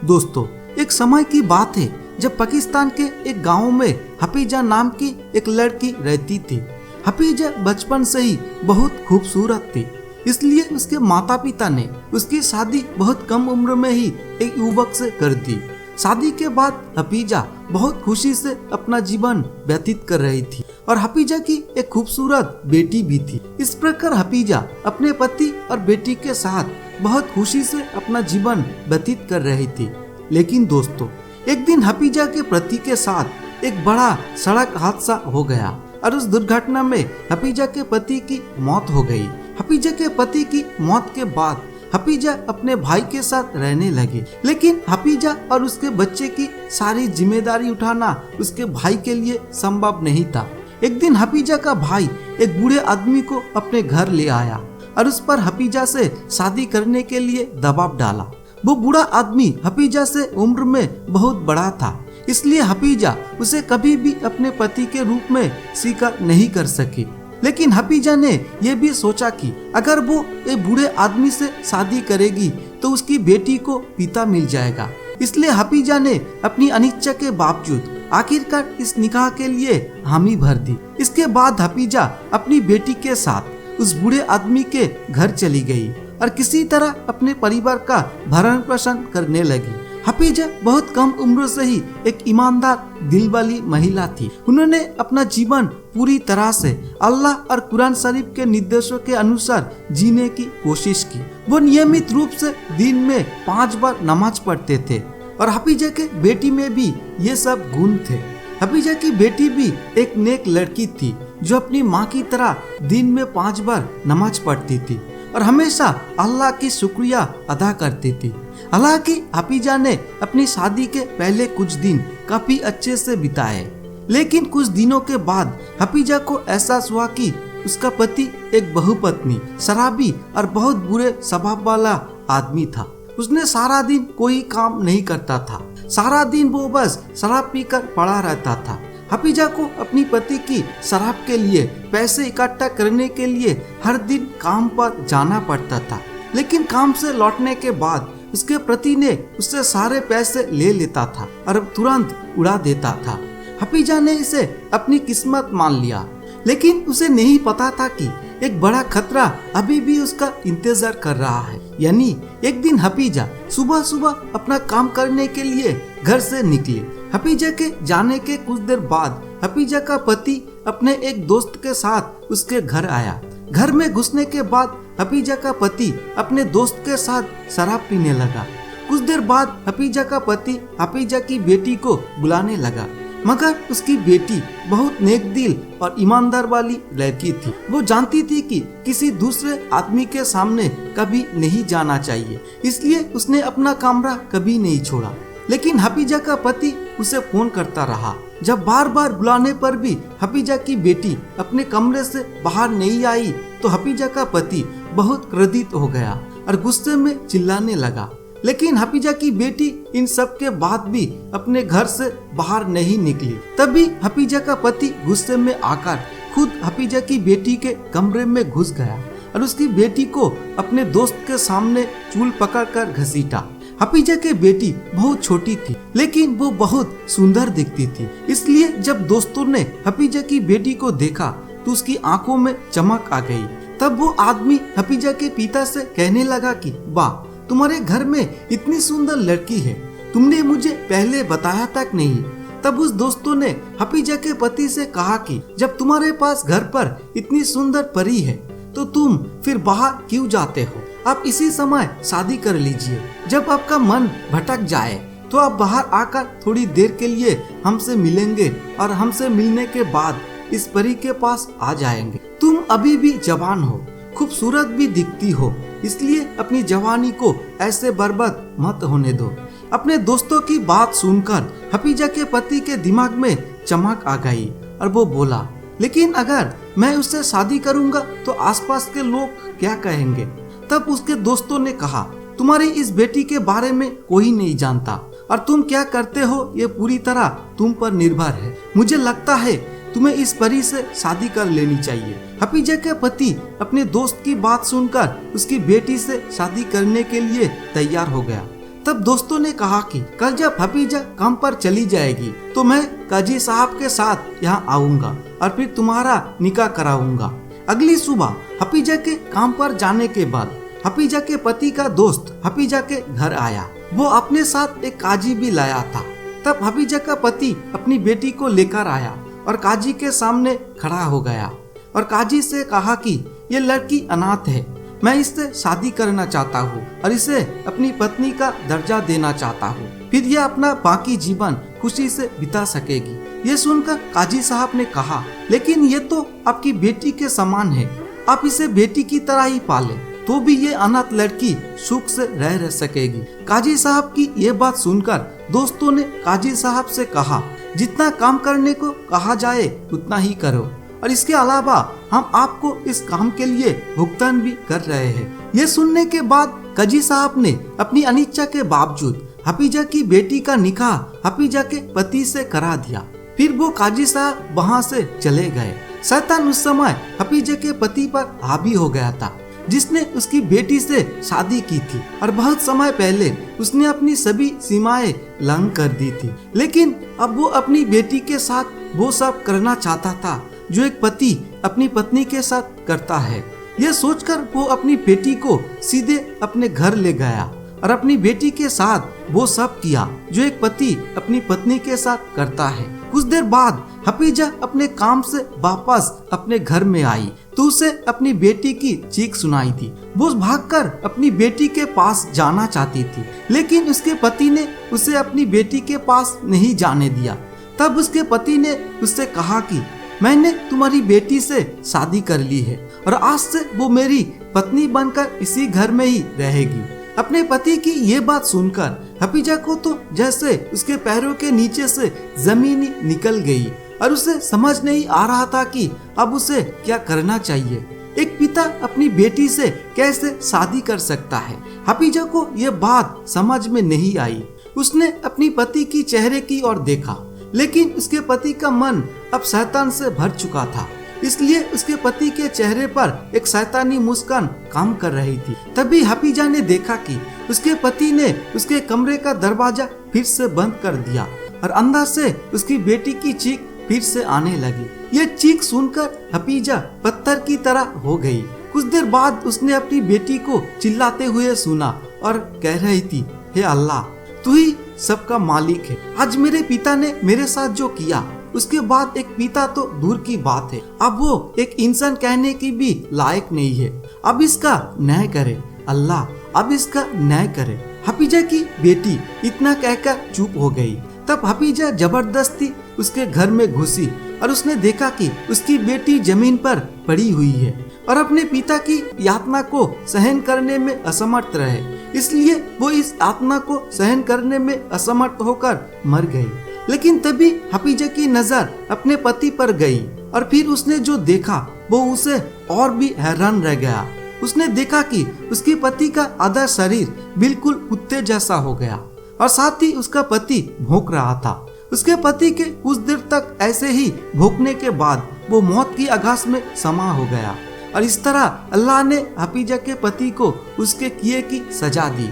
दोस्तों, एक समय की बात है जब पाकिस्तान के एक गांव में हफीजा नाम की एक लड़की रहती थी। हफीजा बचपन से ही बहुत खूबसूरत थी, इसलिए उसके माता पिता ने उसकी शादी बहुत कम उम्र में ही एक युवक से कर दी। शादी के बाद हफीजा बहुत खुशी से अपना जीवन व्यतीत कर रही थी और हफीजा की एक खूबसूरत बेटी भी थी। इस प्रकार हफीजा अपने पति और बेटी के साथ बहुत खुशी से अपना जीवन व्यतीत कर रही थी। लेकिन दोस्तों, एक दिन हफीजा के पति के साथ एक बड़ा सड़क हादसा हो गया और उस दुर्घटना में हफीजा के पति की मौत हो गई। हफीजा के पति की मौत के बाद हफीजा अपने भाई के साथ रहने लगी, लेकिन हफीजा और उसके बच्चे की सारी जिम्मेदारी उठाना उसके भाई के लिए संभव नहीं था। एक दिन हफीजा का भाई एक बूढ़े आदमी को अपने घर ले आया और उस पर हफीजा से शादी करने के लिए दबाव डाला। वो बूढ़ा आदमी हफीजा से उम्र में बहुत बड़ा था, इसलिए हफीजा उसे कभी भी अपने पति के रूप में स्वीकार नहीं कर सकी। लेकिन हफीजा ने यह भी सोचा कि अगर वो एक बूढ़े आदमी से शादी करेगी तो उसकी बेटी को पिता मिल जाएगा। इसलिए हफीजा ने अपनी अनिच्छा के बावजूद आखिरकार इस निकाह के लिए हामी भर दी। इसके बाद हफीजा अपनी बेटी के साथ उस बूढ़े आदमी के घर चली गई और किसी तरह अपने परिवार का भरण पोषण करने लगी। हफीजा बहुत कम उम्र से ही एक ईमानदार दिल वाली महिला थी। उन्होंने अपना जीवन पूरी तरह से अल्लाह और कुरान शरीफ के निर्देशों के अनुसार जीने की कोशिश की। वो नियमित रूप से दिन में 5 बार नमाज पढ़ते थे और हफीजा के बेटी में भी ये सब गुण थे। हफीजा की बेटी भी एक नेक लड़की थी जो अपनी माँ की तरह दिन में 5 बार नमाज पढ़ती थी और हमेशा अल्लाह की शुक्रिया अदा करती थी। हालांकि हफीजा ने अपनी शादी के पहले कुछ दिन काफी अच्छे से बिताए, लेकिन कुछ दिनों के बाद हफीजा को एहसास हुआ कि उसका पति एक बहुपत्नी, शराबी और बहुत बुरे स्वभाव वाला आदमी था। उसने सारा दिन कोई काम नहीं करता था, सारा दिन वो बस शराब पीकर पड़ा रहता था। हफीजा को अपनी पति की शराब के लिए पैसे इकट्ठा करने के लिए हर दिन काम पर जाना पड़ता था, लेकिन काम से लौटने के बाद उसके पति ने उससे सारे पैसे ले लेता था और तुरंत उड़ा देता था। हफीजा ने इसे अपनी किस्मत मान लिया, लेकिन उसे नहीं पता था कि एक बड़ा खतरा अभी भी उसका इंतजार कर रहा है। यानी एक दिन हफीजा सुबह सुबह अपना काम करने के लिए घर से निकली। हफीजा के जाने के कुछ देर बाद हफीजा का पति अपने एक दोस्त के साथ उसके घर आया। घर में घुसने के बाद हफीजा का पति अपने दोस्त के साथ शराब पीने लगा। कुछ देर बाद हफीजा का पति हफीजा की बेटी को बुलाने लगा, मगर उसकी बेटी बहुत नेक दिल और ईमानदार वाली लड़की थी। वो जानती थी कि किसी दूसरे आदमी के सामने कभी नहीं जाना चाहिए, इसलिए उसने अपना कमरा कभी नहीं छोड़ा। लेकिन हफीजा का पति उसे फोन करता रहा। जब बार बार बुलाने पर भी हफीजा की बेटी अपने कमरे से बाहर नहीं आई तो हफीजा का पति बहुत क्रोधित हो गया और गुस्से में चिल्लाने लगा। लेकिन हफीजा की बेटी इन सब के बाद भी अपने घर से बाहर नहीं निकली। तभी हफीजा का पति गुस्से में आकर खुद हफीजा की बेटी के कमरे में घुस गया और उसकी बेटी को अपने दोस्त के सामने चूल पकड़कर घसीटा। हफीजा की बेटी बहुत छोटी थी, लेकिन वो बहुत सुंदर दिखती थी, इसलिए जब दोस्तों ने हफीजा की बेटी को देखा तो उसकी आंखों में चमक आ गई। तब वो आदमी हफीजा के पिता से कहने लगा कि वाह, तुम्हारे घर में इतनी सुंदर लड़की है, तुमने मुझे पहले बताया तक नहीं। तब उस दोस्तों ने हफीजा के पति से कहा कि जब तुम्हारे पास घर पर इतनी सुंदर परी है तो तुम फिर बाहर क्यों जाते हो? आप इसी समय शादी कर लीजिए। जब आपका मन भटक जाए तो आप बाहर आकर थोड़ी देर के लिए हमसे मिलेंगे और हमसे मिलने के बाद इस परी के पास आ जाएंगे। तुम अभी भी जवान हो, खूबसूरत भी दिखती हो, इसलिए अपनी जवानी को ऐसे बर्बाद मत होने दो। अपने दोस्तों की बात सुनकर हफीजा के पति के दिमाग में चमक आ गई और वो बोला, लेकिन अगर मैं उससे शादी करूंगा तो आसपास के लोग क्या कहेंगे? तब उसके दोस्तों ने कहा, तुम्हारी इस बेटी के बारे में कोई नहीं जानता और तुम क्या करते हो ये पूरी तरह तुम पर निर्भर है। मुझे लगता है तुम्हें इस परी से शादी कर लेनी चाहिए। हफीजा के पति अपने दोस्त की बात सुनकर उसकी बेटी से शादी करने के लिए तैयार हो गया। तब दोस्तों ने कहा कि कल जब हफीजा काम पर चली जाएगी तो मैं काजी साहब के साथ यहाँ आऊंगा और फिर तुम्हारा निकाह कराऊंगा। अगली सुबह हफीजा के काम पर जाने के बाद हफीजा के पति का दोस्त हफीजा के घर आया। वो अपने साथ एक काजी भी लाया था। तब हफीजा का पति अपनी बेटी को लेकर आया और काजी के सामने खड़ा हो गया और काजी से कहा कि ये लड़की अनाथ है, मैं इससे शादी करना चाहता हूँ और इसे अपनी पत्नी का दर्जा देना चाहता हूँ, फिर यह अपना बाकी जीवन खुशी से बिता सकेगी। ये सुनकर काजी साहब ने कहा, लेकिन ये तो आपकी बेटी के समान है, आप इसे बेटी की तरह ही पालें, तो भी ये अनाथ लड़की सुख से रह सकेगी। काजी साहब की ये बात सुनकर दोस्तों ने काजी साहब से कहा, जितना काम करने को कहा जाए उतना ही करो, और इसके अलावा हम आपको इस काम के लिए भुगतान भी कर रहे हैं। ये सुनने के बाद काजी साहब ने अपनी अनिच्छा के बावजूद हफीजा की बेटी का निकाह हफीजा के पति से करा दिया। फिर वो काजी साहब वहाँ से चले गए। शैतान उस समय हफीजा के पति पर हावी हो गया था, जिसने उसकी बेटी से शादी की थी और बहुत समय पहले उसने अपनी सभी सीमाएं लंघ कर दी थी। लेकिन अब वो अपनी बेटी के साथ वो सब करना चाहता था जो एक पति अपनी पत्नी के साथ करता है। यह सोचकर वो अपनी बेटी को सीधे अपने घर ले गया और अपनी बेटी के साथ वो सब किया जो एक पति अपनी पत्नी के साथ करता है। कुछ देर बाद हफीजा अपने काम से वापस अपने घर में आई तो उसे अपनी बेटी की चीख सुनाई थी। वो भागकर अपनी बेटी के पास जाना चाहती थी, लेकिन उसके पति ने उसे अपनी बेटी के पास नहीं जाने दिया। तब उसके पति ने उससे कहा कि मैंने तुम्हारी बेटी से शादी कर ली है और आज से वो मेरी पत्नी बनकर इसी घर में ही रहेगी। अपने पति की ये बात सुनकर हफीजा को तो जैसे उसके पैरों के नीचे से जमीन ही निकल गई और उसे समझ नहीं आ रहा था कि अब उसे क्या करना चाहिए। एक पिता अपनी बेटी से कैसे शादी कर सकता है? हफीजा को ये बात समझ में नहीं आई। उसने अपनी पति की चेहरे की ओर देखा, लेकिन उसके पति का मन अब शैतान से भर चुका था, इसलिए उसके पति के चेहरे पर एक शैतानी मुस्कान काम कर रही थी। तभी हफीजा ने देखा कि उसके पति ने उसके कमरे का दरवाजा फिर से बंद कर दिया और अंदर से उसकी बेटी की चीख फिर से आने लगी। ये चीख सुनकर हफीजा पत्थर की तरह हो गई। कुछ देर बाद उसने अपनी बेटी को चिल्लाते हुए सुना और कह रही थी, हे अल्लाह, तू ही सबका मालिक है। आज मेरे पिता ने मेरे साथ जो किया, उसके बाद एक पिता तो दूर की बात है, अब वो एक इंसान कहने की भी लायक नहीं है। अब इसका न्याय करे अल्लाह, अब इसका न्याय करे। हफीजा की बेटी इतना कहकर चुप हो गई। तब हफीजा जबरदस्ती उसके घर में घुसी और उसने देखा कि उसकी बेटी जमीन पर पड़ी हुई है और अपने पिता की यातना को सहन करने में असमर्थ रहे, इसलिए वो इस यातना को सहन करने में असमर्थ होकर मर गई। लेकिन तभी हफीजा की नजर अपने पति पर गई और फिर उसने जो देखा वो उसे और भी हैरान रह गया। उसने देखा कि उसके पति का आधा शरीर बिल्कुल कुत्ते जैसा हो गया और साथ ही उसका पति भौंक रहा था। उसके पति के कुछ देर तक ऐसे ही भौंकने के बाद वो मौत की आगाज में समा हो गया और इस तरह अल्लाह ने हफीजा के पति को उसके किए की सजा दी।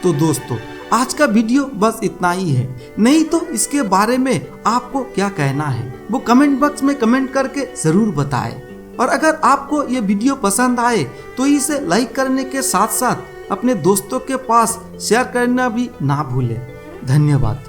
तो दोस्तों, आज का वीडियो बस इतना ही है। नहीं तो इसके बारे में आपको क्या कहना है वो कमेंट बॉक्स में कमेंट करके जरूर बताएं। और अगर आपको ये वीडियो पसंद आए तो इसे लाइक करने के साथ साथ अपने दोस्तों के पास शेयर करना भी ना भूलें। धन्यवाद।